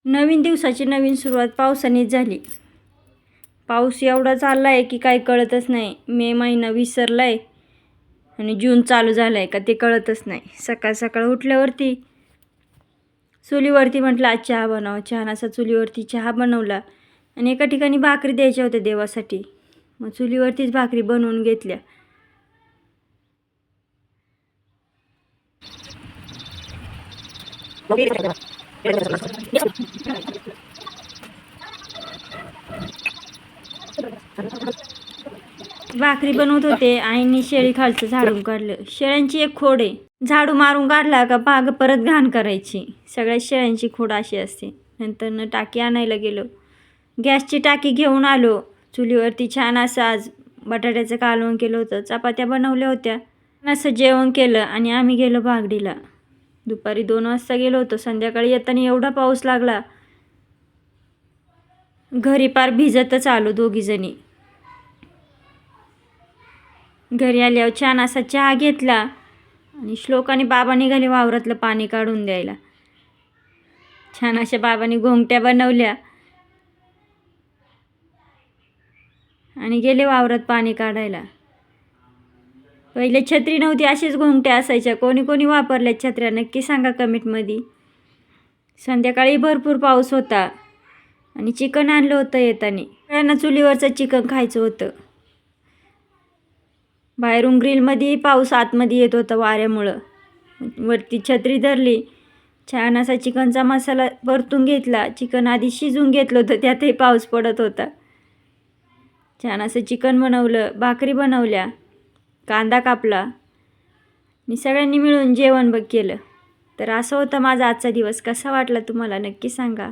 नवीन दिवसाची नवीन सुरुवात पावसानेच झाली. पाऊस एवढा चालला आहे की काही कळतच नाही. मे महिना विसरला आहे आणि जून चालू झाला आहे का ते कळतच नाही. सकाळ सकाळ उठल्यावरती चुलीवरती म्हटलं आज चहा बनव. छान असा चुलीवरती चहा बनवला आणि एका ठिकाणी भाकरी द्यायच्या होत्या देवासाठी. मग चुलीवरतीच भाकरी बनवून घेतल्या. भाकरी बनवत होते, आईने शेळी खालचं झाडून काढलं. शेळ्यांची एक खोड आहे, झाडू मारून काढला का बाग परत घाण करायची. सगळ्या शेळ्यांची खोड अशी असते. नंतर टाकी आणायला गेलो, गॅसची टाकी घेऊन आलो. चुलीवरती छान असं आज बटाट्याचं कालवण केलं होतं, चपात्या बनवल्या होत्या. असं जेवण केलं आणि आम्ही गेलो बागडीला. दुपारी 2 वाजता गेलो होतो. संध्याकाळी येताना एवढा पाऊस लागला, घरी पार भिजतच आलो दोघीजणी. घरी आल्यावर छान असा चहा घेतला आणि श्लोक आणि बाबा निघाले वावरातलं पाणी काढून द्यायला. छान अशा बाबांनी घोंगट्या बनवल्या आणि गेले वावरात पाणी काढायला. पहिले छत्री नव्हती, अशीच घोंगट्या असायच्या. कोणी कोणी वापरल्या छत्र्या नक्की सांगा कमेंटमध्ये. संध्याकाळी भरपूर पाऊस होता आणि चिकन आणलं होतं येताना. सगळ्यांना चुलीवरचं चिकन खायचं होतं. बाहेरून ग्रिलमध्ये पाऊस आतमध्ये येत होता वाऱ्यामुळं. वरती छत्री धरली, छान असा चिकनचा मसाला परतून घेतला. चिकन आधी शिजून घेतलं होतं, त्यातही पाऊस पडत होता. छान असं चिकन बनवलं, भाकरी बनवल्या, कांदा कापला आणि सगळ्यांनी मिळून जेवण केलं. तर असं होतं माझा आजचा दिवस. कसा वाटला तुम्हाला नक्की सांगा.